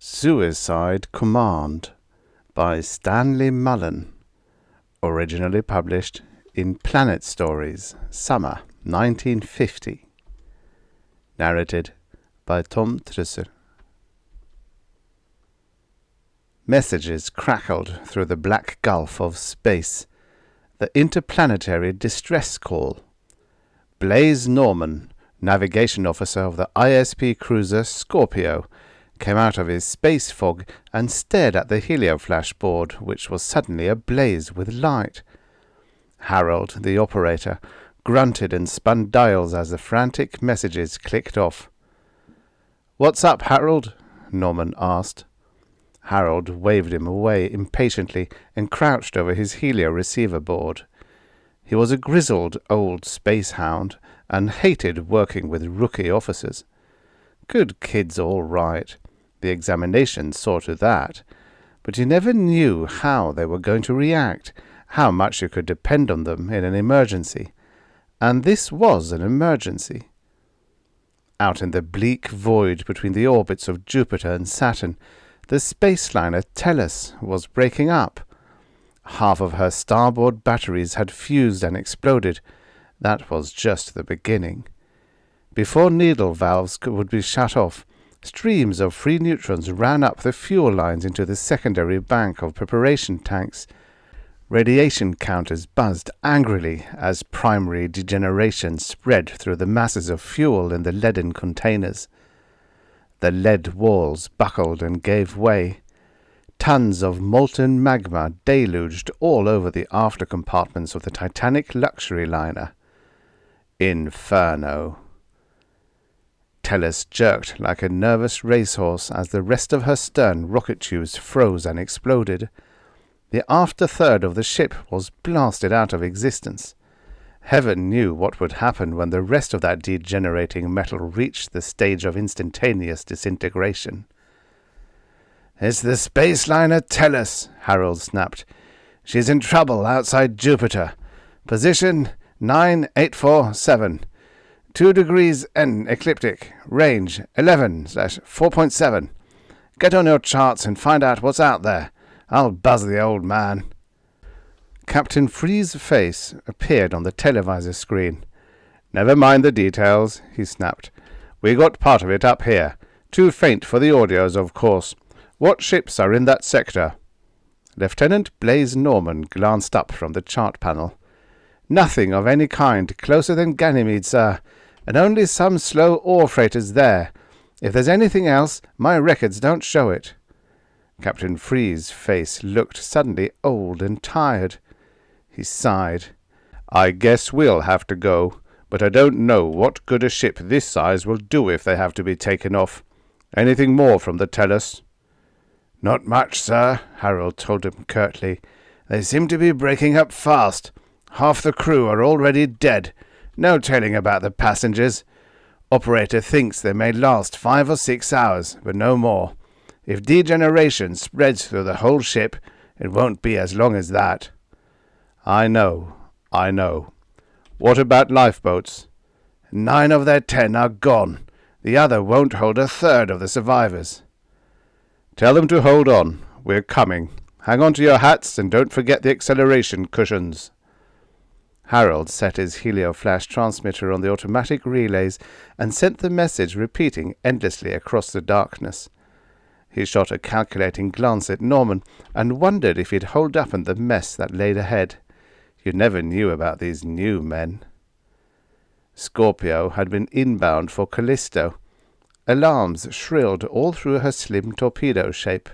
Suicide Command by Stanley Mullen. Originally published in Planet Stories, Summer 1950. Narrated by Tom Trussel. Messages crackled through the black gulf of space. The interplanetary distress call. Blaze Norman, navigation officer of the ISP cruiser Scorpio, came out of his space fog and stared at the helioflash board, which was suddenly ablaze with light. Harold, the operator, grunted and spun dials as the frantic messages clicked off. "What's up, Harold?" Norman asked. Harold waved him away impatiently and crouched over his helio receiver board. He was a grizzled old space hound and hated working with rookie officers. Good kids all right. The examination saw to that. But you never knew how they were going to react, how much you could depend on them in an emergency. And this was an emergency. Out in the bleak void between the orbits of Jupiter and Saturn, the space liner Tellus was breaking up. Half of her starboard batteries had fused and exploded. That was just the beginning. Before needle valves would be shut off, streams of free neutrons ran up the fuel lines into the secondary bank of preparation tanks. Radiation counters buzzed angrily as primary degeneration spread through the masses of fuel in the leaden containers. The lead walls buckled and gave way. Tons of molten magma deluged all over the after compartments of the Titanic luxury liner. Inferno. Tellus jerked like a nervous racehorse as the rest of her stern rocket tubes froze and exploded. The after third of the ship was blasted out of existence. Heaven knew what would happen when the rest of that degenerating metal reached the stage of instantaneous disintegration. "It's the space liner Tellus," Harold snapped. "She's in trouble outside Jupiter. Position 9847. 2 degrees N ecliptic. Range 11/4.7. Get on your charts and find out what's out there. I'll buzz the old man." Captain Free's face appeared on the televisor screen. "Never mind the details," he snapped. "We got part of it up here. Too faint for the audios, of course. What ships are in that sector?" Lieutenant Blaze Norman glanced up from the chart panel. "Nothing of any kind closer than Ganymede, sir, and only some slow ore freighters there. If there's anything else, my records don't show it." Captain Free's face looked suddenly old and tired. He sighed. "I guess we'll have to go, but I don't know what good a ship this size will do if they have to be taken off. Anything more from the Tellus?" "Not much, sir," Harold told him curtly. "They seem to be breaking up fast. Half the crew are already dead. No telling about the passengers. Operator thinks they may last 5 or 6 hours, but no more. If degeneration spreads through the whole ship, it won't be as long as that." I know. What about lifeboats?" 9 of their 10 are gone. The other won't hold a third of the survivors." "Tell them to hold on. We're coming. Hang on to your hats and don't forget the acceleration cushions." Harold set his helioflash transmitter on the automatic relays and sent the message repeating endlessly across the darkness. He shot a calculating glance at Norman and wondered if he'd hold up in the mess that laid ahead. You never knew about these new men. Scorpio had been inbound for Callisto. Alarms shrilled all through her slim torpedo shape.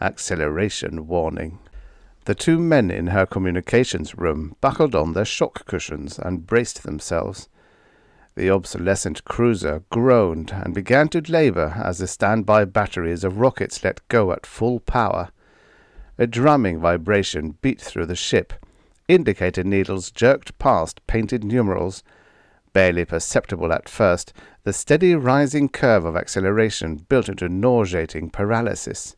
Acceleration warning. The 2 men in her communications room buckled on their shock cushions and braced themselves. The obsolescent cruiser groaned and began to labor as the standby batteries of rockets let go at full power. A drumming vibration beat through the ship. Indicator needles jerked past painted numerals. Barely perceptible at first, the steady rising curve of acceleration built into nauseating paralysis.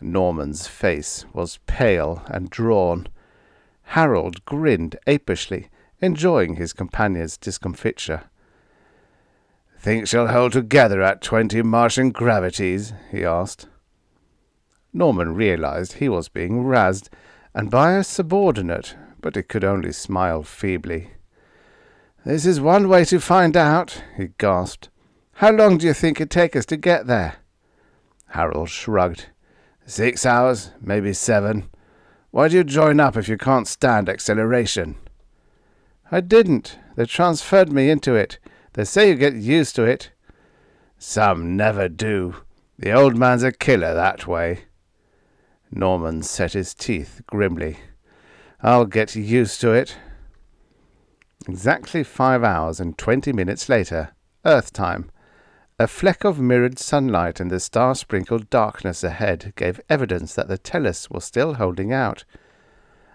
Norman's face was pale and drawn. Harold grinned apishly, enjoying his companion's discomfiture. "Think she'll hold together at 20 Martian gravities?" he asked. Norman realized he was being razzed, and by a subordinate, but he could only smile feebly. "This is one way to find out," he gasped. "How long do you think it'd take us to get there?" Harold shrugged. 6 hours, maybe 7. Why do you join up if you can't stand acceleration?" "I didn't. They transferred me into it. They say you get used to it." "Some never do. The old man's a killer that way." Norman set his teeth grimly. "I'll get used to it." Exactly 5 hours and 20 minutes later, Earth time, a fleck of mirrored sunlight in the star-sprinkled darkness ahead gave evidence that the Tellus was still holding out.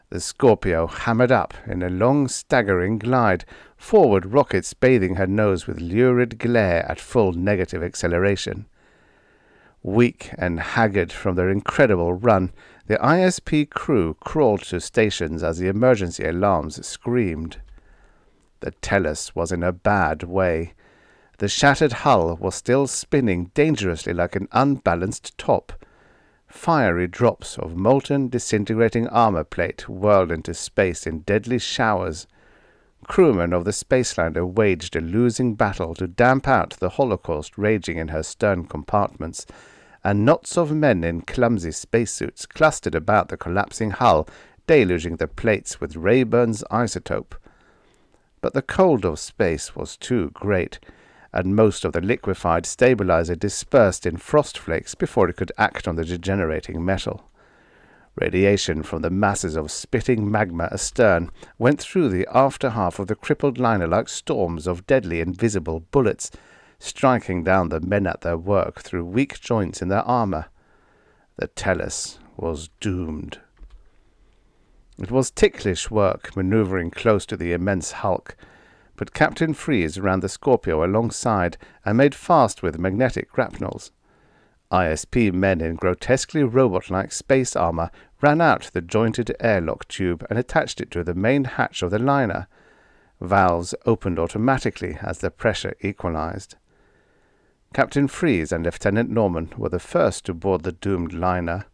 The Scorpio hammered up in a long staggering glide, forward rockets bathing her nose with lurid glare at full negative acceleration. Weak and haggard from their incredible run, the ISP crew crawled to stations as the emergency alarms screamed. The Tellus was in a bad way. The shattered hull was still spinning dangerously like an unbalanced top. Fiery drops of molten, disintegrating armor plate whirled into space in deadly showers. Crewmen of the spaceliner waged a losing battle to damp out the holocaust raging in her stern compartments, and knots of men in clumsy spacesuits clustered about the collapsing hull, deluging the plates with Rayburn's isotope. But the cold of space was too great, and most of the liquefied stabilizer dispersed in frost flakes before it could act on the degenerating metal. Radiation from the masses of spitting magma astern went through the after half of the crippled liner like storms of deadly invisible bullets, striking down the men at their work through weak joints in their armor. The Tellus was doomed. It was ticklish work maneuvering close to the immense hulk, but Captain Freeze ran the Scorpio alongside and made fast with magnetic grapnels. ISP men in grotesquely robot-like space armor ran out the jointed airlock tube and attached it to the main hatch of the liner. Valves opened automatically as the pressure equalized. Captain Freeze and Lieutenant Norman were the first to board the doomed liner.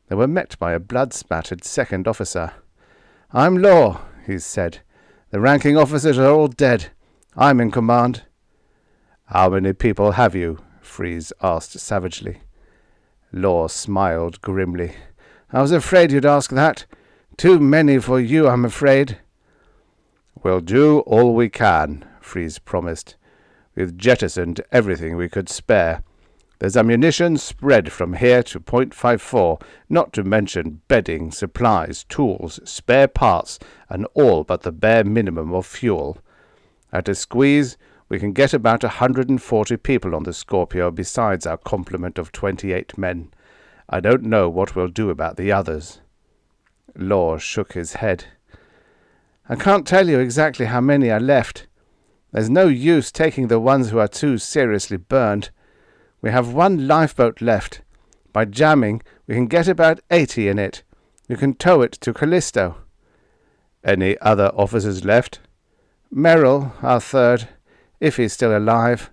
They were met by a blood-spattered second officer. "I'm Law," he said. "The ranking officers are all dead. I'm in command." "How many people have you?" Freeze asked savagely. Law smiled grimly. "I was afraid you'd ask that. Too many for you, I'm afraid." "We'll do all we can," Freeze promised. "We've jettisoned everything we could spare. There's ammunition spread from here to Point 54, not to mention bedding, supplies, tools, spare parts, and all but the bare minimum of fuel. At a squeeze, we can get about 140 people on the Scorpio besides our complement of 28 men. I don't know what we'll do about the others." Law shook his head. "I can't tell you exactly how many are left. There's no use taking the ones who are too seriously burned. We have one lifeboat left. By jamming, we can get about 80 in it. You can tow it to Callisto." "Any other officers left?" "Merrill, our third, if he's still alive.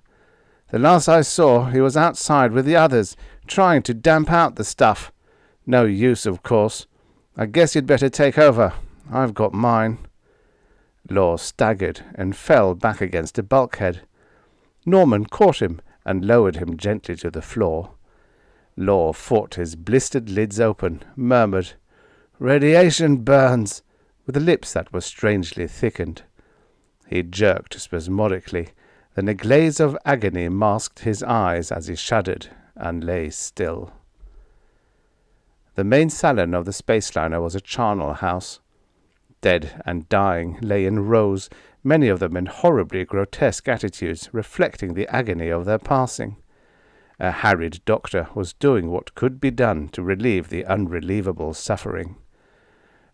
The last I saw, he was outside with the others, trying to damp out the stuff. No use, of course. I guess you'd better take over. I've got mine." Law staggered and fell back against a bulkhead. Norman caught him and lowered him gently to the floor. Law fought his blistered lids open, murmured, "Radiation burns," with lips that were strangely thickened. He jerked spasmodically, then a glaze of agony masked his eyes as he shuddered and lay still. The main salon of the spaceliner was a charnel house. Dead and dying lay in rows, many of them in horribly grotesque attitudes, reflecting the agony of their passing. A harried doctor was doing what could be done to relieve the unrelievable suffering.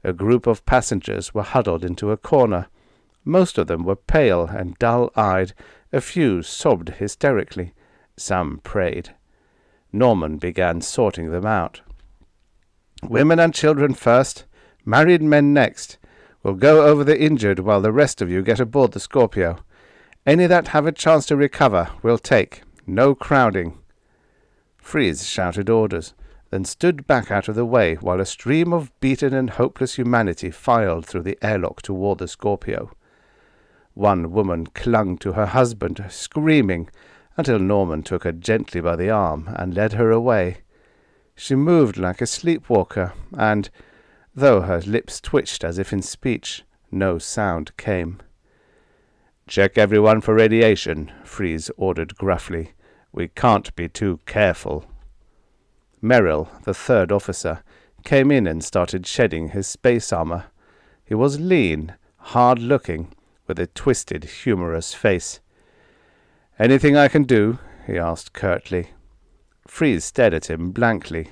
A group of passengers were huddled into a corner. Most of them were pale and dull-eyed. A few sobbed hysterically. Some prayed. Norman began sorting them out. "Women and children first. Married men next. We'll go over the injured while the rest of you get aboard the Scorpio. Any that have a chance to recover we'll take. No crowding." Freeze shouted orders, then stood back out of the way while a stream of beaten and hopeless humanity filed through the airlock toward the Scorpio. One woman clung to her husband, screaming, until Norman took her gently by the arm and led her away. She moved like a sleepwalker, and, though her lips twitched as if in speech, no sound came. "Check everyone for radiation," Freeze ordered gruffly. "We can't be too careful." Merrill, the third officer, came in and started shedding his space armor. He was lean, hard-looking, with a twisted, humorous face. "Anything I can do?" he asked curtly. Freeze stared at him blankly.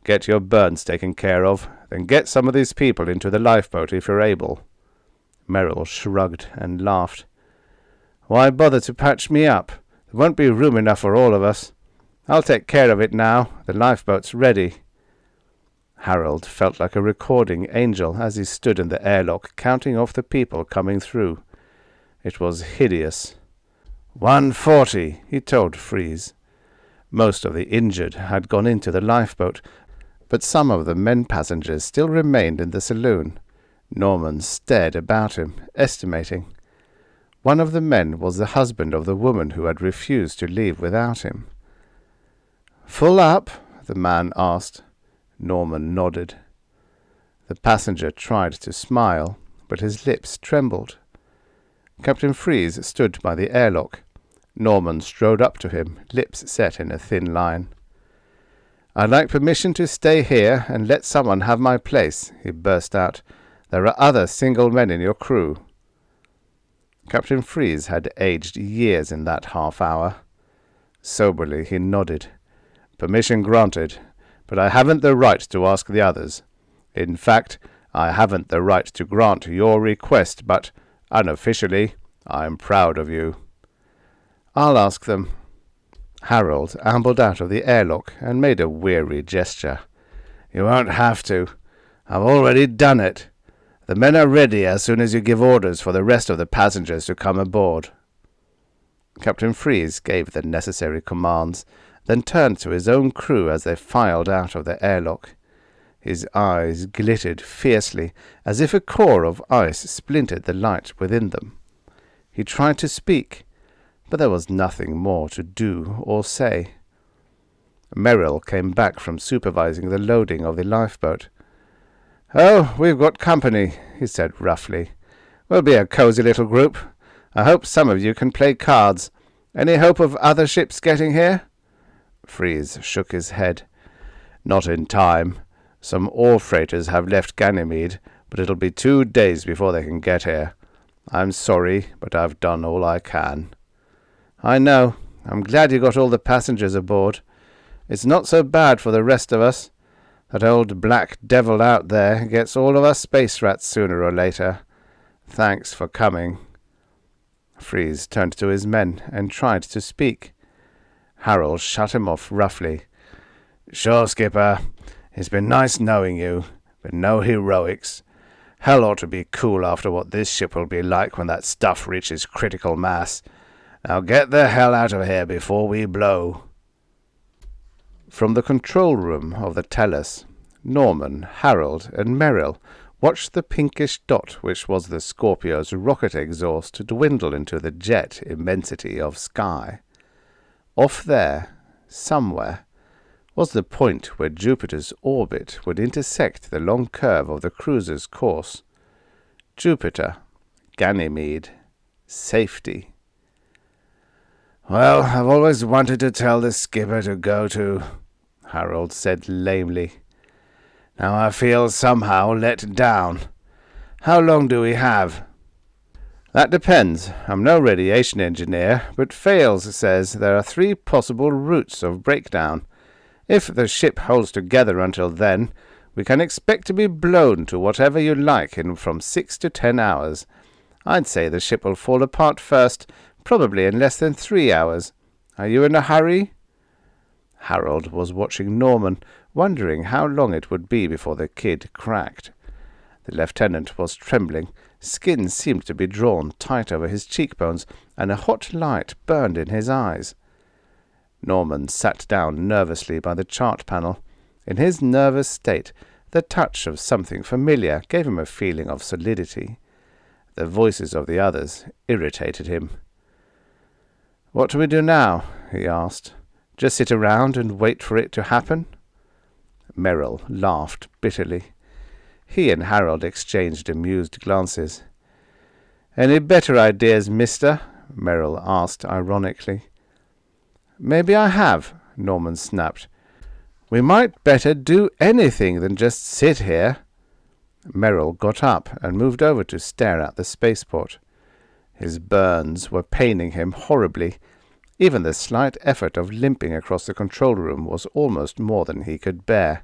"Get your burns taken care of, then get some of these people into the lifeboat if you're able." Merrill shrugged and laughed. "Why bother to patch me up? There won't be room enough for all of us. I'll take care of it now. The lifeboat's ready." Harold felt like a recording angel as he stood in the airlock counting off the people coming through. It was hideous. 140, he told Freeze. Most of the injured had gone into the lifeboat, but some of the men passengers still remained in the saloon. Norman stared about him, estimating. One of the men was the husband of the woman who had refused to leave without him. "Full up?" the man asked. Norman nodded. The passenger tried to smile, but his lips trembled. Captain Freeze stood by the airlock. Norman strode up to him, lips set in a thin line. "I'd like permission to stay here and let someone have my place," he burst out. "There are other single men in your crew." Captain Freeze had aged years in that half-hour. Soberly he nodded. "Permission granted, but I haven't the right to ask the others. In fact, I haven't the right to grant your request, but, unofficially, I'm proud of you." "I'll ask them." Harold ambled out of the airlock and made a weary gesture. "You won't have to. I've already done it. The men are ready as soon as you give orders for the rest of the passengers to come aboard." Captain Freeze gave the necessary commands, then turned to his own crew as they filed out of the airlock. His eyes glittered fiercely, as if a core of ice splintered the light within them. He tried to speak, but there was nothing more to do or say. Merrill came back from supervising the loading of the lifeboat. "Oh, we've got company," he said roughly. "We'll be a cozy little group. I hope some of you can play cards. Any hope of other ships getting here?" Freeze shook his head. "Not in time. Some ore freighters have left Ganymede, but it'll be 2 days before they can get here. I'm sorry, but I've done all I can." "I know. I'm glad you got all the passengers aboard. It's not so bad for the rest of us. That old black devil out there gets all of us space rats sooner or later. Thanks for coming." Freeze turned to his men and tried to speak. Harold shut him off roughly. "Sure, Skipper. It's been nice knowing you, but no heroics. Hell ought to be cool after what this ship will be like when that stuff reaches critical mass. Now get the hell out of here before we blow." From the control room of the Tellus, Norman, Harold, and Merrill watched the pinkish dot which was the Scorpio's rocket exhaust dwindle into the jet immensity of sky. Off there, somewhere, was the point where Jupiter's orbit would intersect the long curve of the cruiser's course. Jupiter, Ganymede, safety. "Well, I've always wanted to tell the skipper to go to," Harold said lamely. "Now I feel somehow let down. How long do we have?" "That depends. I'm no radiation engineer, but Fales says there are 3 possible routes of breakdown. If the ship holds together until then, we can expect to be blown to whatever you like in from 6 to 10 hours. I'd say the ship will fall apart first, probably in less than 3 hours. Are you in a hurry?" Harold was watching Norman, wondering how long it would be before the kid cracked. The lieutenant was trembling, Skin seemed to be drawn tight over his cheekbones, and a hot light burned in his eyes. Norman sat down nervously by the chart panel. In his nervous state, the touch of something familiar gave him a feeling of solidity. The voices of the others irritated him. "What do we do now?" he asked. "Just sit around and wait for it to happen?" Merrill laughed bitterly. He and Harold exchanged amused glances. "Any better ideas, mister?" Merrill asked ironically. "Maybe I have," Norman snapped. "We might better do anything than just sit here." Merrill got up and moved over to stare at the spaceport. His burns were paining him horribly. Even the slight effort of limping across the control room was almost more than he could bear.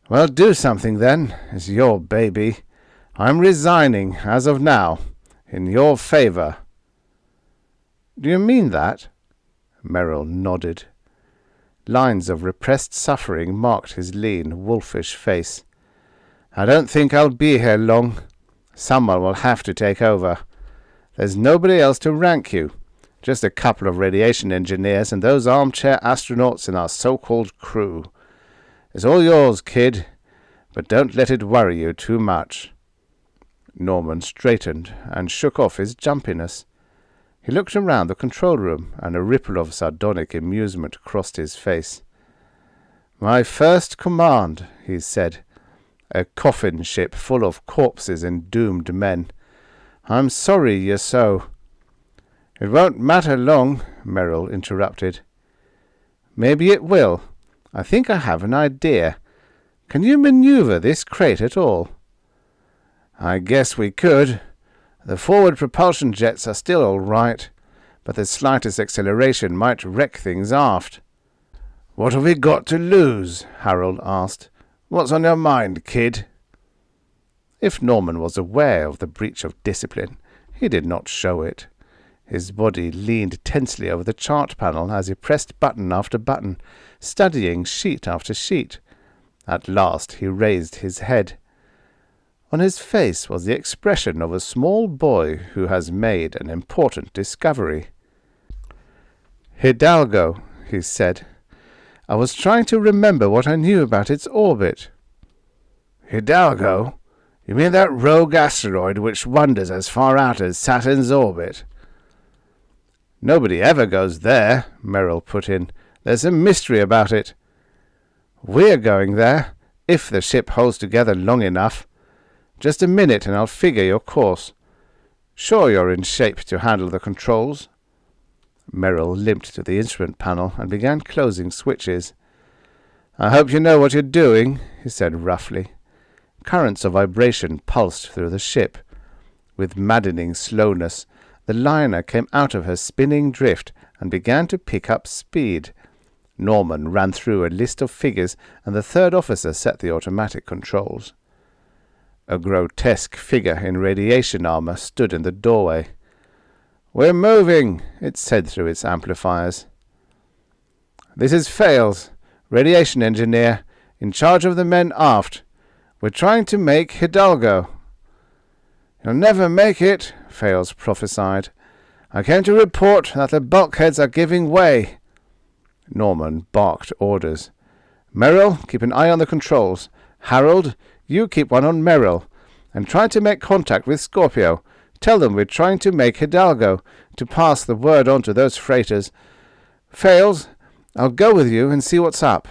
"Well, do something then. It's your baby. I'm resigning, as of now, in your favor." "Do you mean that?" Merrill nodded. Lines of repressed suffering marked his lean, wolfish face. "I don't think I'll be here long. Someone will have to take over. There's nobody else to rank you. Just a couple of radiation engineers and those armchair astronauts in our so-called crew. It's all yours, kid, but don't let it worry you too much." Norman straightened and shook off his jumpiness. He looked around the control room, and a ripple of sardonic amusement crossed his face. "My first command," he said. "A coffin ship full of corpses and doomed men. I'm sorry you're so." "It won't matter long," Merrill interrupted. "Maybe it will. I think I have an idea. Can you maneuver this crate at all?" "I guess we could. The forward propulsion jets are still all right, but the slightest acceleration might wreck things aft." "What have we got to lose?" Harold asked. "What's on your mind, kid?" If Norman was aware of the breach of discipline, he did not show it. His body leaned tensely over the chart panel as he pressed button after button, studying sheet after sheet. At last he raised his head. On his face was the expression of a small boy who has made an important discovery. "Hidalgo," he said. "I was trying to remember what I knew about its orbit." "Hidalgo? You mean that rogue asteroid which wanders as far out as Saturn's orbit?" "Nobody ever goes there," Merrill put in. "There's a mystery about it." "We're going there, if the ship holds together long enough. Just a minute and I'll figure your course. Sure you're in shape to handle the controls?" Merrill limped to the instrument panel and began closing switches. "I hope you know what you're doing," he said roughly. Currents of vibration pulsed through the ship. With maddening slowness, the liner came out of her spinning drift and began to pick up speed. Norman ran through a list of figures, and the third officer set the automatic controls. A grotesque figure in radiation armor stood in the doorway. "We're moving," it said through its amplifiers. "This is Fales, radiation engineer, in charge of the men aft. We're trying to make Hidalgo." "You'll never make it," Fales prophesied. "I came to report that the bulkheads are giving way." Norman barked orders. "Merrill, keep an eye on the controls. Harold, you keep one on Merrill, and try to make contact with Scorpio. Tell them we're trying to make Hidalgo, to pass the word on to those freighters. Fales, I'll go with you and see what's up."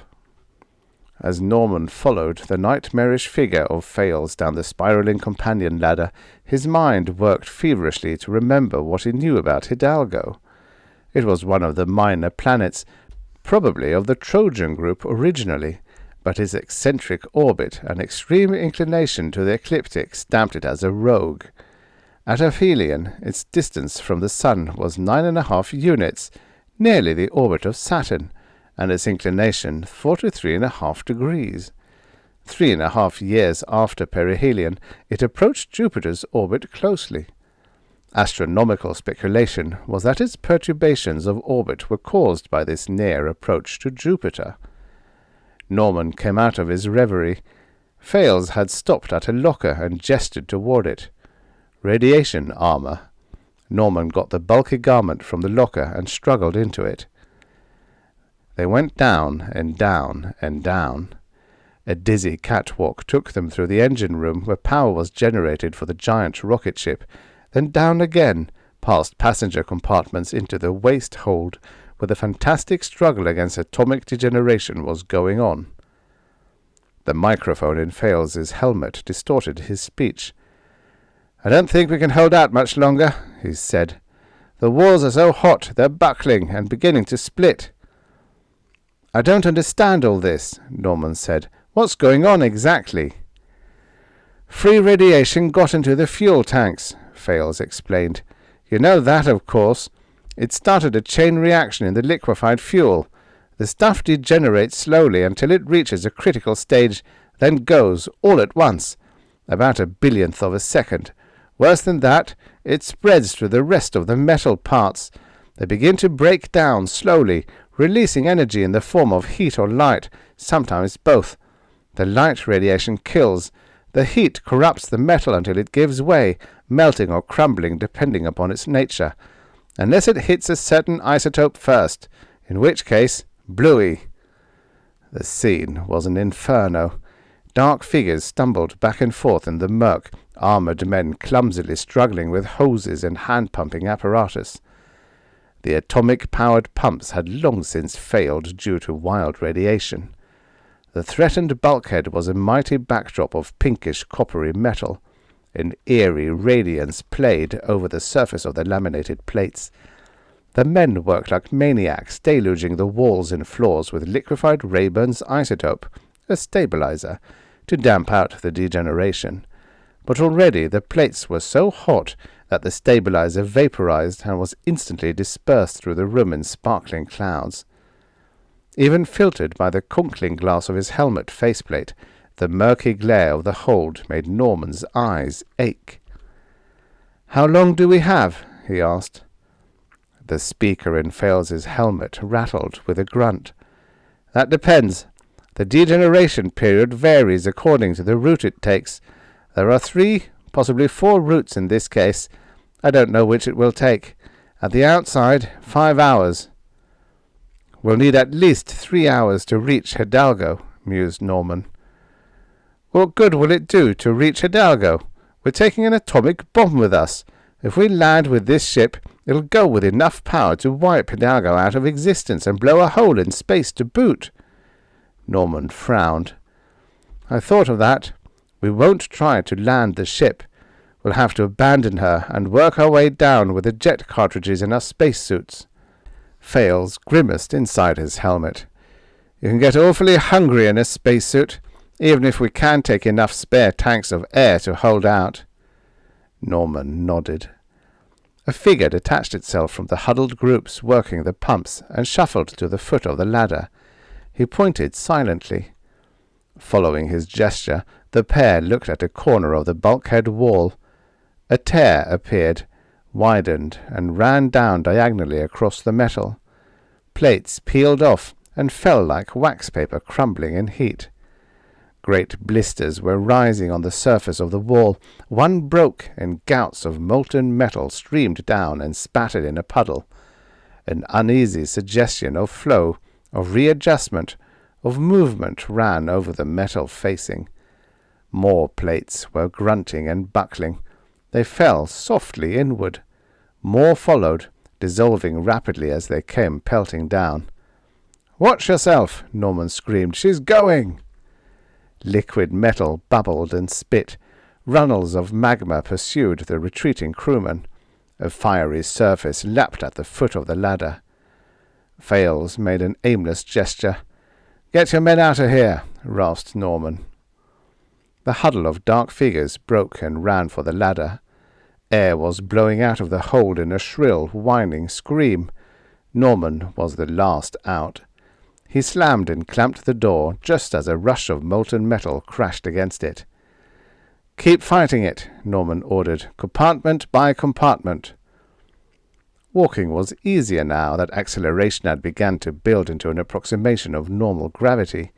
As Norman followed the nightmarish figure of Fales down the spiraling companion ladder, his mind worked feverishly to remember what he knew about Hidalgo. It was one of the minor planets, probably of the Trojan group originally, but its eccentric orbit and extreme inclination to the ecliptic stamped it as a rogue. At aphelion, its distance from the Sun was 9.5 units, nearly the orbit of Saturn, and its inclination 43.5 degrees. 3.5 years after perihelion, it approached Jupiter's orbit closely. Astronomical speculation was that its perturbations of orbit were caused by this near approach to Jupiter. Norman came out of his reverie. Fales had stopped at a locker and gestured toward it. Radiation armor. Norman got the bulky garment from the locker and struggled into it. They went down and down and down. A dizzy catwalk took them through the engine room where power was generated for the giant rocket ship, then down again, past passenger compartments into the waste hold where the fantastic struggle against atomic degeneration was going on. The microphone in Fails's helmet distorted his speech. "I don't think we can hold out much longer," he said. "The walls are so hot they're buckling and beginning to split." "I don't understand all this," Norman said. "What's going on exactly?" "Free radiation got into the fuel tanks," Fails explained. "You know that, of course. It started a chain reaction in the liquefied fuel. The stuff degenerates slowly until it reaches a critical stage, then goes, all at once, about a billionth of a second. Worse than that, it spreads through the rest of the metal parts. They begin to break down slowly, releasing energy in the form of heat or light, sometimes both. The light radiation kills. The heat corrupts the metal until it gives way, melting or crumbling depending upon its nature, unless it hits a certain isotope first, in which case, bluey." The scene was an inferno. Dark figures stumbled back and forth in the murk, armoured men clumsily struggling with hoses and hand-pumping apparatus. The atomic-powered pumps had long since failed due to wild radiation. The threatened bulkhead was a mighty backdrop of pinkish coppery metal. An eerie radiance played over the surface of the laminated plates. The men worked like maniacs, deluging the walls and floors with liquefied Rayburn's isotope, a stabilizer, to damp out the degeneration. But already the plates were so hot that the stabilizer vaporized and was instantly dispersed through the room in sparkling clouds. Even filtered by the conkling glass of his helmet faceplate, the murky glare of the hold made Norman's eyes ache. "How long do we have?" he asked. The speaker in Fails's helmet rattled with a grunt. "That depends. The degeneration period varies according to the route it takes. There are 3, possibly 4 routes in this case. I don't know which it will take. At the outside, 5 hours. "We'll need at least 3 hours to reach Hidalgo," mused Norman. "What good will it do to reach Hidalgo? We're taking an atomic bomb with us. If we land with this ship, it'll go with enough power to wipe Hidalgo out of existence and blow a hole in space to boot." Norman frowned. "I thought of that. We won't try to land the ship. We'll have to abandon her and work our way down with the jet cartridges in our spacesuits." Fails grimaced inside his helmet. "You can get awfully hungry in a spacesuit, even if we can take enough spare tanks of air to hold out." Norman nodded. A figure detached itself from the huddled groups working the pumps and shuffled to the foot of the ladder. He pointed silently. Following his gesture, the pair looked at a corner of the bulkhead wall. A tear appeared, widened, and ran down diagonally across the metal. Plates peeled off and fell like wax paper crumbling in heat. Great blisters were rising on the surface of the wall. One broke, and gouts of molten metal streamed down and spattered in a puddle. An uneasy suggestion of flow, of readjustment, of movement ran over the metal facing. More plates were grunting and buckling. They fell softly inward. More followed, dissolving rapidly as they came pelting down. "Watch yourself!" Norman screamed. "She's going!" Liquid metal bubbled and spit. Runnels of magma pursued the retreating crewman. A fiery surface lapped at the foot of the ladder. Fails made an aimless gesture. "Get your men out of here!" rasped Norman. The huddle of dark figures broke and ran for the ladder. Air was blowing out of the hold in a shrill, whining scream. Norman was the last out. He slammed and clamped the door just as a rush of molten metal crashed against it. "Keep fighting it," Norman ordered, compartment by compartment. Walking was easier now that acceleration had begun to build into an approximation of normal gravity.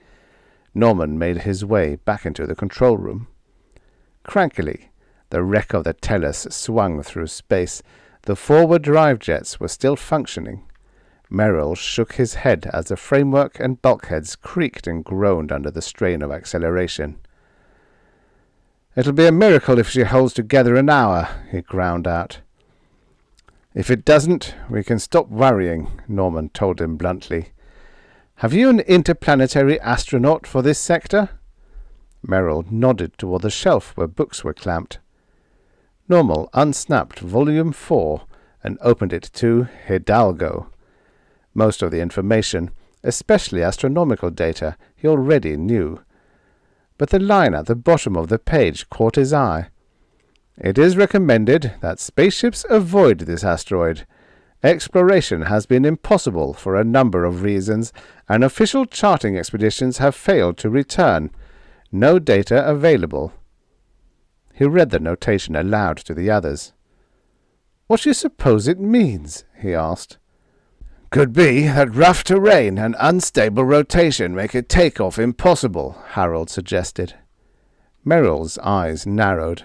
Norman made his way back into the control room. Crankily, The wreck of the Tellus swung through space. The forward drive jets were still functioning. Merrill shook his head as the framework and bulkheads creaked and groaned under the strain of acceleration. "It'll be a miracle if she holds together an hour," he ground out. "If it doesn't, we can stop worrying," Norman told him bluntly. "Have you an interplanetary astronaut for this sector?" Merrill nodded toward the shelf where books were clamped. Norman unsnapped Volume 4 and opened it to Hidalgo. Most of the information, especially astronomical data, he already knew. But the line at the bottom of the page caught his eye. "It is recommended that spaceships avoid this asteroid. Exploration has been impossible for a number of reasons, and official charting expeditions have failed to return. No data available." He read the notation aloud to the others. "What do you suppose it means?" he asked. "Could be that rough terrain and unstable rotation make a takeoff impossible," Harold suggested. Merrill's eyes narrowed.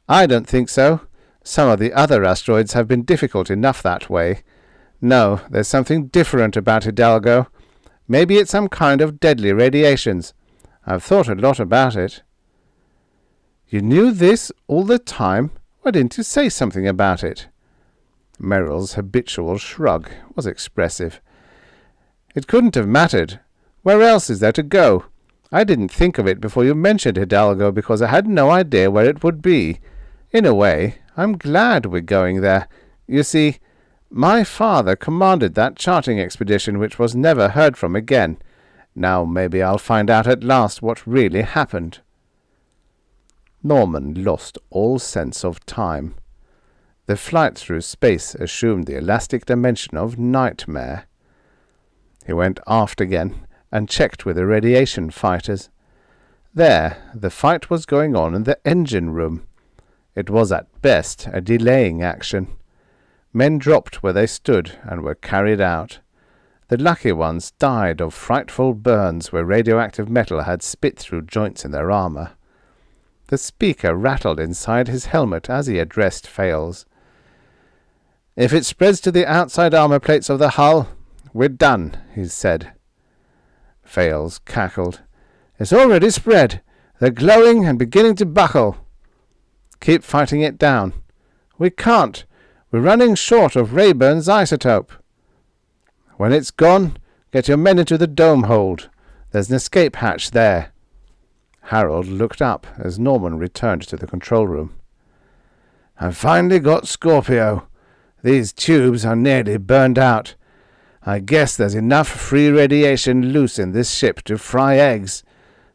"I don't think so. Some of the other asteroids have been difficult enough that way. No, there's something different about Hidalgo. Maybe it's some kind of deadly radiations. I've thought a lot about it." "You knew this all the time? Why didn't you say something about it?" Merrill's habitual shrug was expressive. "It couldn't have mattered. Where else is there to go? I didn't think of it before you mentioned Hidalgo because I had no idea where it would be. In a way, I'm glad we're going there. You see, my father commanded that charting expedition which was never heard from again. Now maybe I'll find out at last what really happened." Norman lost all sense of time. The flight through space assumed the elastic dimension of nightmare. He went aft again and checked with the radiation fighters. There, the fight was going on in the engine room. It was at best a delaying action. Men dropped where they stood and were carried out. The lucky ones died of frightful burns where radioactive metal had spit through joints in their armor. The speaker rattled inside his helmet as he addressed Fales. "If it spreads to the outside armor plates of the hull, we're done," he said. Fales cackled. "It's already spread. They're glowing and beginning to buckle." "Keep fighting it down." "We can't. We're running short of Rayburn's isotope." "When it's gone, get your men into the dome hold. There's an escape hatch there." Harold looked up as Norman returned to the control room. "I've finally got Scorpio. These tubes are nearly burned out. I guess there's enough free radiation loose in this ship to fry eggs.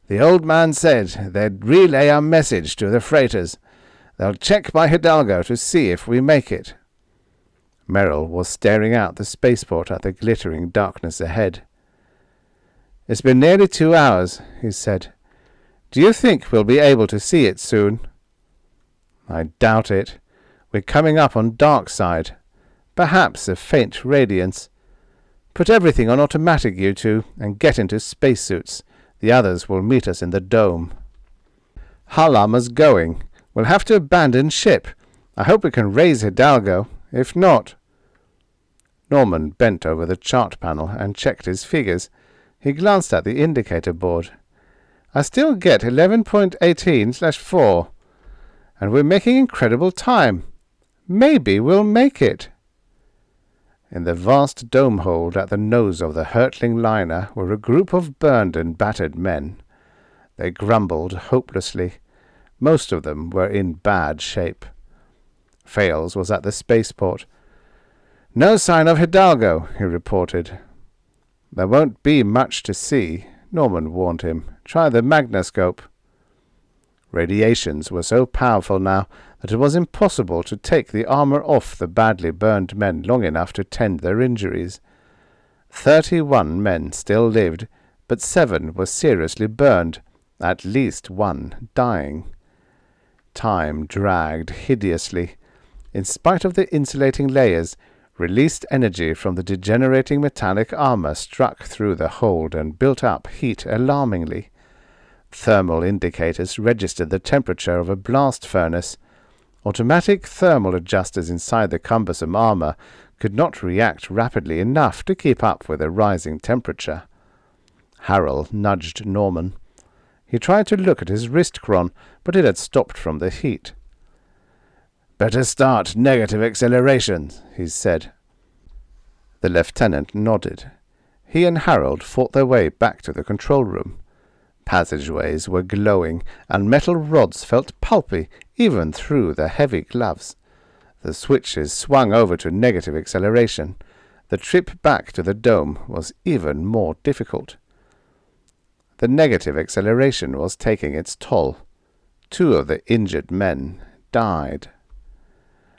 The old man said they'd relay our message to the freighters. They'll check by Hidalgo to see if we make it." Merrill was staring out the spaceport at the glittering darkness ahead. "It's been nearly 2 hours," he said. "Do you think we'll be able to see it soon?" "I doubt it. We're coming up on dark side. Perhaps a faint radiance. Put everything on automatic, you two, and get into spacesuits. The others will meet us in the dome." "Hull armor's going. We'll have to abandon ship. I hope we can raise Hidalgo. If not—" Norman bent over the chart panel and checked his figures. He glanced at the indicator board. "I still get 11.18/4. And we're making incredible time. Maybe we'll make it." In the vast dome hold at the nose of the hurtling liner were a group of burned and battered men. They grumbled hopelessly. Most of them were in bad shape. Fales was at the spaceport. "No sign of Hidalgo," he reported. "There won't be much to see," Norman warned him. "Try the magnoscope." Radiations were so powerful now that it was impossible to take the armor off the badly burned men long enough to tend their injuries. 31 men still lived, but 7 were seriously burned, at least 1 dying. Time dragged hideously. In spite of the insulating layers, released energy from the degenerating metallic armor struck through the hold and built up heat alarmingly. Thermal indicators registered the temperature of a blast furnace. Automatic thermal adjusters inside the cumbersome armor could not react rapidly enough to keep up with the rising temperature. Harold nudged Norman. He tried to look at his wrist chron, but it had stopped from the heat. "Better start negative acceleration," he said. The lieutenant nodded. He and Harold fought their way back to the control room. Passageways were glowing, and metal rods felt pulpy even through the heavy gloves. The switches swung over to negative acceleration. The trip back to the dome was even more difficult. The negative acceleration was taking its toll. 2 of the injured men died.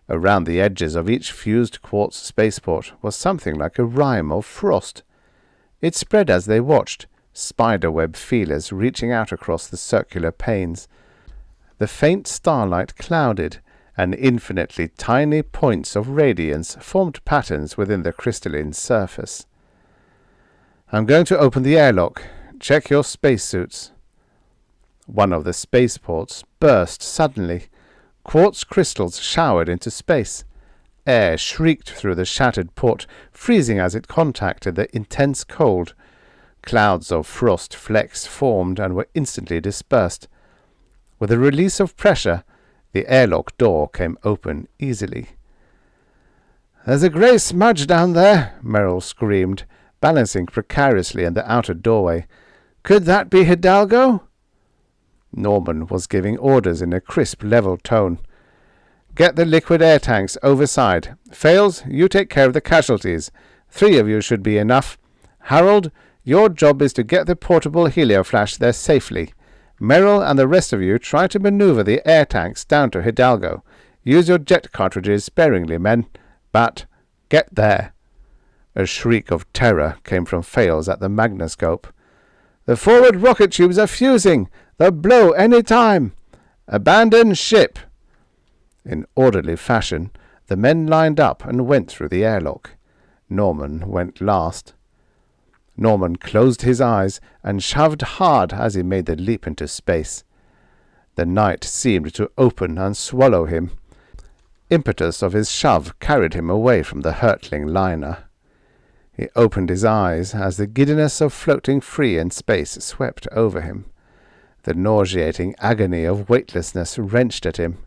Around the edges of each fused quartz spaceport was something like a rime of frost. It spread as they watched, spiderweb feelers reaching out across the circular panes. The faint starlight clouded, and infinitely tiny points of radiance formed patterns within the crystalline surface. "I'm going to open the airlock. Check your spacesuits." One of the spaceports burst suddenly. Quartz crystals showered into space. Air shrieked through the shattered port, freezing as it contacted the intense cold. Clouds of frost flecks formed and were instantly dispersed. With a release of pressure, the airlock door came open easily. "There's a grey smudge down there," Merrill screamed, balancing precariously in the outer doorway. "Could that be Hidalgo?" Norman was giving orders in a crisp, level tone. "Get the liquid air tanks overside. Fails, you take care of the casualties. 3 of you should be enough. Harold, your job is to get the portable helioflash there safely. Merrill and the rest of you try to maneuver the air tanks down to Hidalgo. Use your jet cartridges sparingly, men. But get there." A shriek of terror came from Fales at the magnoscope. "The forward rocket tubes are fusing. They'll blow any time. Abandon ship." In orderly fashion, the men lined up and went through the airlock. Norman went last. Norman closed his eyes and shoved hard as he made the leap into space. The night seemed to open and swallow him. Impetus of his shove carried him away from the hurtling liner. He opened his eyes as the giddiness of floating free in space swept over him. The nauseating agony of weightlessness wrenched at him.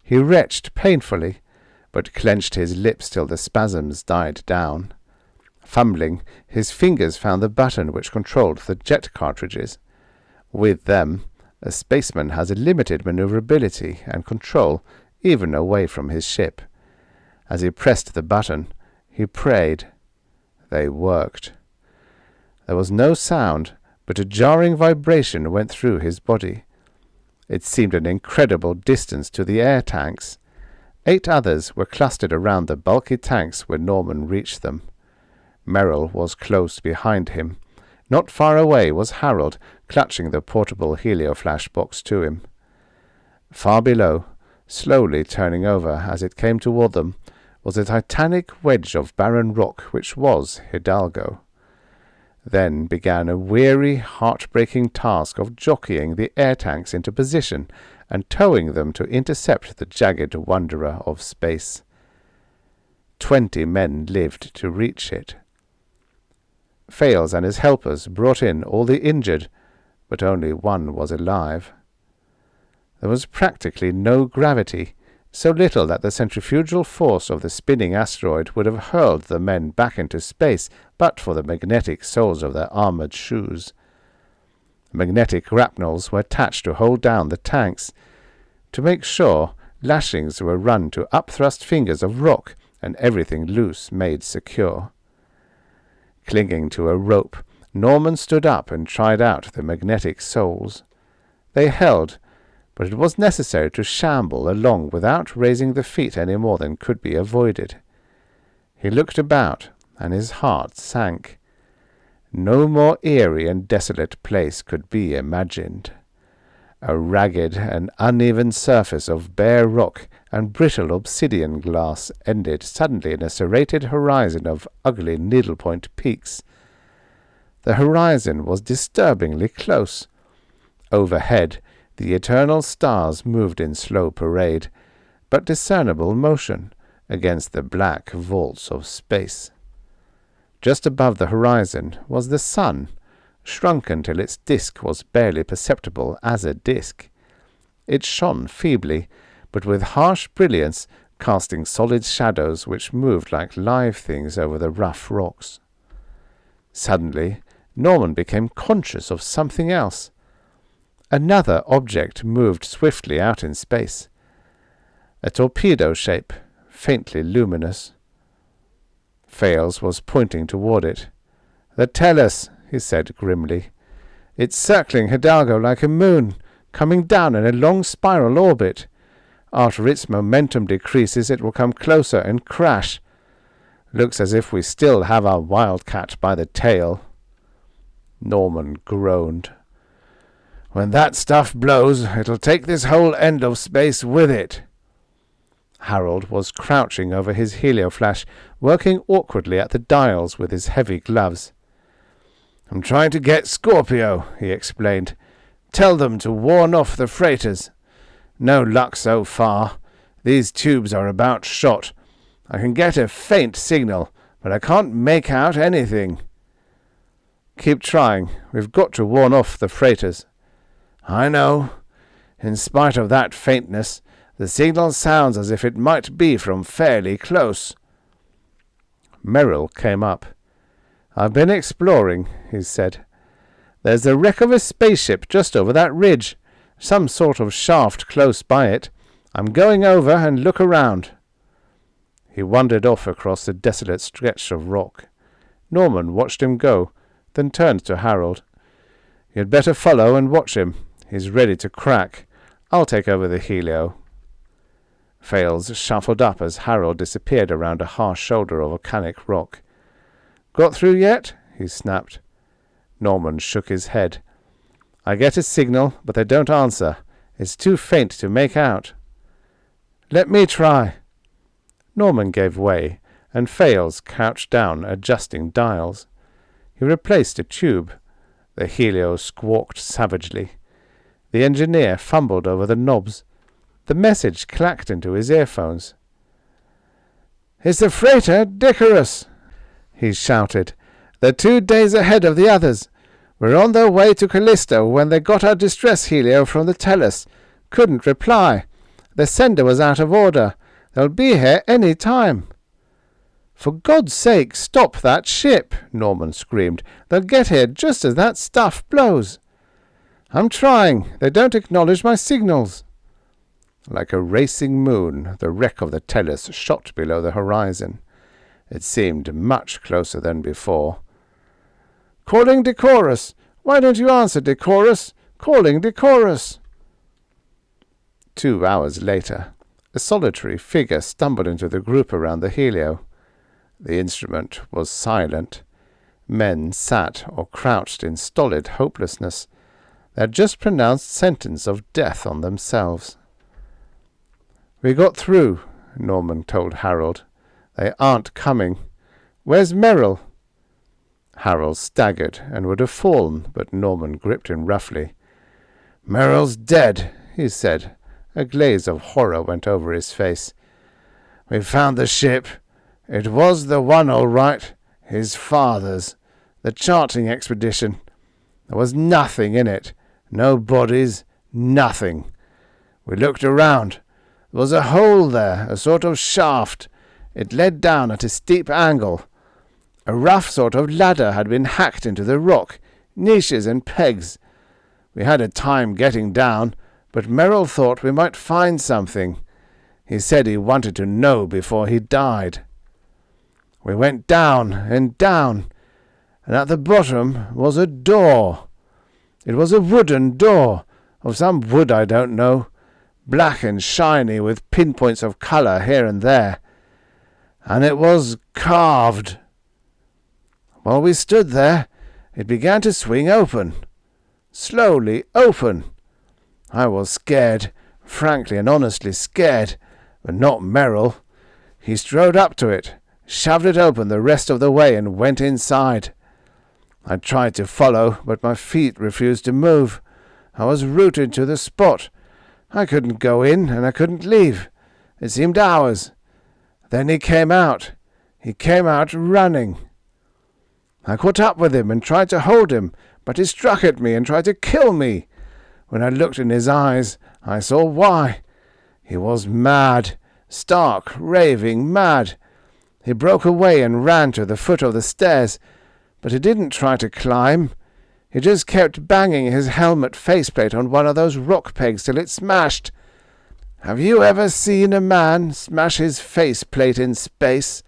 He retched painfully, but clenched his lips till the spasms died down. Fumbling, his fingers found the button which controlled the jet cartridges. With them, a spaceman has a limited maneuverability and control, even away from his ship. As he pressed the button, he prayed. They worked. There was no sound, but a jarring vibration went through his body. It seemed an incredible distance to the air tanks. 8 others were clustered around the bulky tanks when Norman reached them. Merrill was close behind him. Not far away was Harold, clutching the portable helioflash box to him. Far below, slowly turning over as it came toward them, was a titanic wedge of barren rock which was Hidalgo. Then began a weary, heart-breaking task of jockeying the air tanks into position and towing them to intercept the jagged wanderer of space. 20 men lived to reach it. Fales and his helpers brought in all the injured, but only one was alive. There was practically no gravity, so little that the centrifugal force of the spinning asteroid would have hurled the men back into space but for the magnetic soles of their armored shoes. Magnetic grapnels were attached to hold down the tanks. To make sure, lashings were run to upthrust fingers of rock, and everything loose made secure. Clinging to a rope, Norman stood up and tried out the magnetic soles. They held, but it was necessary to shamble along without raising the feet any more than could be avoided. He looked about, and his heart sank. No more eerie and desolate place could be imagined. A ragged and uneven surface of bare rock and brittle obsidian glass ended suddenly in a serrated horizon of ugly needlepoint peaks. The horizon was disturbingly close. Overhead, the eternal stars moved in slow parade. but discernible motion against the black vaults of space. Just above the horizon was the sun, shrunken till its disk was barely perceptible as a disk. It shone feebly, but with harsh brilliance, casting solid shadows which moved like live things over the rough rocks. Suddenly, Norman became conscious of something else. Another object moved swiftly out in space. A torpedo shape, faintly luminous. Fales was pointing toward it. "The Tellus," he said grimly. "It's circling Hidalgo like a moon, coming down in a long spiral orbit. After its momentum decreases, it will come closer and crash. Looks as if we still have our wildcat by the tail." Norman groaned. "When that stuff blows, it'll take this whole end of space with it." Harold was crouching over his helioflash, working awkwardly at the dials with his heavy gloves. "I'm trying to get Scorpio," he explained. "Tell them to warn off the freighters. No luck so far. These tubes are about shot. I can get a faint signal, but I can't make out anything." "Keep trying. We've got to warn off the freighters." "I know. In spite of that faintness, the signal sounds as if it might be from fairly close." Merrill came up. "I've been exploring," he said. "There's the wreck of a spaceship just over that ridge. Some sort of shaft close by it. I'm going over and look around." He wandered off across the desolate stretch of rock. Norman watched him go, then turned to Harold. "You'd better follow and watch him. He's ready to crack. I'll take over the helio." Fales shuffled up as Harold disappeared around a harsh shoulder of volcanic rock. "Got through yet?" he snapped. Norman shook his head. "I get a signal, but they don't answer. It's too faint to make out." "Let me try." Norman gave way, and Fales crouched down, adjusting dials. He replaced a tube. The helio squawked savagely. The engineer fumbled over the knobs. The message clacked into his earphones. "It's the freighter Decorus," he shouted. "They're 2 days ahead of the others. We're on their way to Callisto when they got our distress helio from the Tellus. Couldn't reply. The sender was out of order. They'll be here any time." "For God's sake, stop that ship!" Norman screamed. "They'll get here just as that stuff blows." "I'm trying. They don't acknowledge my signals." Like a racing moon, the wreck of the Tellus shot below the horizon. It seemed much closer than before. "Calling Decorus! Why don't you answer, Decorus? Calling Decorus!" 2 hours later, a solitary figure stumbled into the group around the helio. The instrument was silent. Men sat or crouched in stolid hopelessness. They had just pronounced sentence of death on themselves. "We got through," Norman told Harold. "They aren't coming. Where's Merrill?" Harold staggered and would have fallen, but Norman gripped him roughly. "Merrill's dead," he said. A glaze of horror went over his face. "We found the ship. It was the one all right. His father's. The charting expedition. There was nothing in it. No bodies. Nothing. We looked around. There was a hole there, a sort of shaft. It led down at a steep angle. A rough sort of ladder had been hacked into the rock, niches and pegs. We had a time getting down, but Merrill thought we might find something. He said he wanted to know before he died. We went down and down, and at the bottom was a door. It was a wooden door, of some wood I don't know, black and shiny with pinpoints of colour here and there. And it was carved. While we stood there, it began to swing open. Slowly open. I was scared, frankly and honestly scared, but not Merrill. He strode up to it, shoved it open the rest of the way and went inside. I tried to follow, but my feet refused to move. I was rooted to the spot. I couldn't go in and I couldn't leave. It seemed hours. Then he came out. He came out running. I caught up with him and tried to hold him, but he struck at me and tried to kill me. When I looked in his eyes, I saw why. He was mad, stark, raving mad. He broke away and ran to the foot of the stairs, but he didn't try to climb. He just kept banging his helmet faceplate on one of those rock pegs till it smashed. Have you ever seen a man smash his faceplate in space?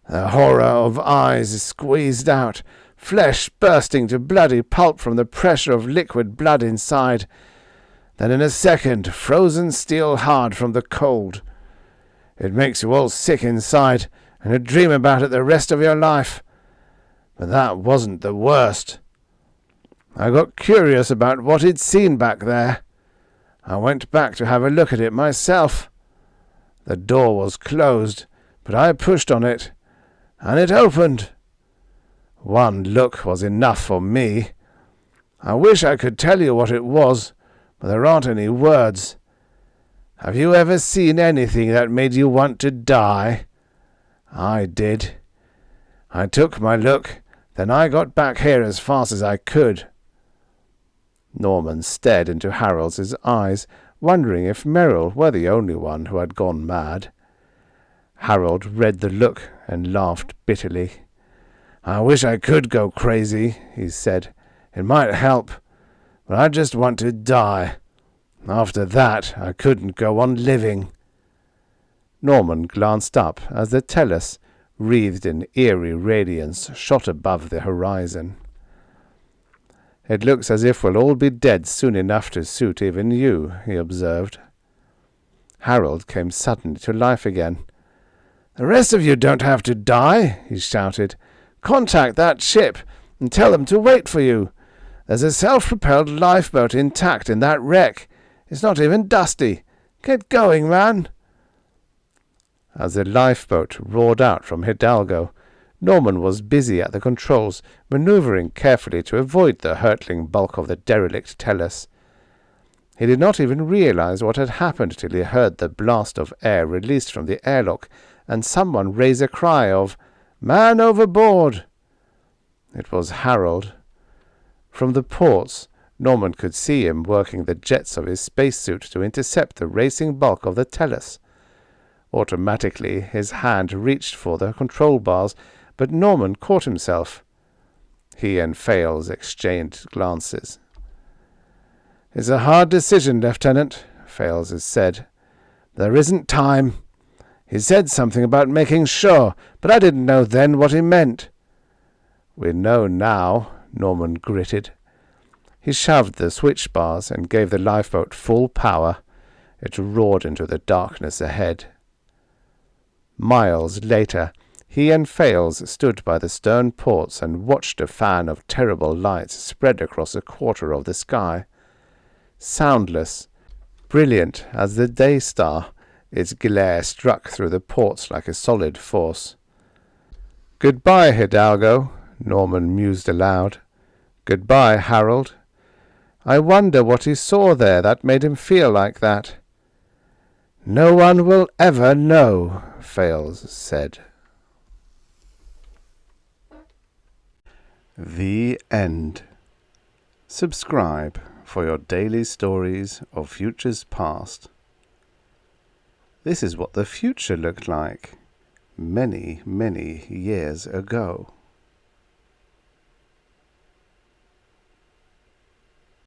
The horror of eyes squeezed out, flesh bursting to bloody pulp from the pressure of liquid blood inside. Then in a second, frozen steel hard from the cold. It makes you all sick inside, and you dream about it the rest of your life. But that wasn't the worst. I got curious about what he'd seen back there. I went back to have a look at it myself. The door was closed, but I pushed on it, and it opened. One look was enough for me. I wish I could tell you what it was, but there aren't any words. Have you ever seen anything that made you want to die? I did. I took my look, then I got back here as fast as I could. Norman stared into Harold's eyes, wondering if Merrill were the only one who had gone mad. Harold read the look and laughed bitterly. I wish I could go crazy, he said. It might help, but I just want to die. After that, I couldn't go on living. Norman glanced up as the Tellus, wreathed in eerie radiance, shot above the horizon. It looks as if we'll all be dead soon enough to suit even you, he observed. Harold came suddenly to life again. The rest of you don't have to die, he shouted. Contact that ship and tell them to wait for you. There's a self-propelled lifeboat intact in that wreck. It's not even dusty. Get going, man. As the lifeboat roared out from Hidalgo, Norman was busy at the controls, maneuvering carefully to avoid the hurtling bulk of the derelict Tellus. He did not even realize what had happened till he heard the blast of air released from the airlock and someone raise a cry of, "Man overboard!" It was Harold. From the ports, Norman could see him working the jets of his spacesuit to intercept the racing bulk of the Tellus. Automatically, his hand reached for the control bars, but Norman caught himself. He and Fales exchanged glances. "It's a hard decision, Lieutenant," Fales said. "There isn't time. He said something about making sure, but I didn't know then what he meant." "We know now," Norman gritted. He shoved the switch bars and gave the lifeboat full power. It roared into the darkness ahead. Miles later, he and Fales stood by the stern ports and watched a fan of terrible lights spread across a quarter of the sky. Soundless, brilliant as the day star, its glare struck through the ports like a solid force. "Goodbye, Hidalgo," Norman mused aloud. "Goodbye, Harold. I wonder what he saw there that made him feel like that." "No one will ever know," Fales said. The end. Subscribe for your daily stories of futures past. This is what the future looked like many, many years ago.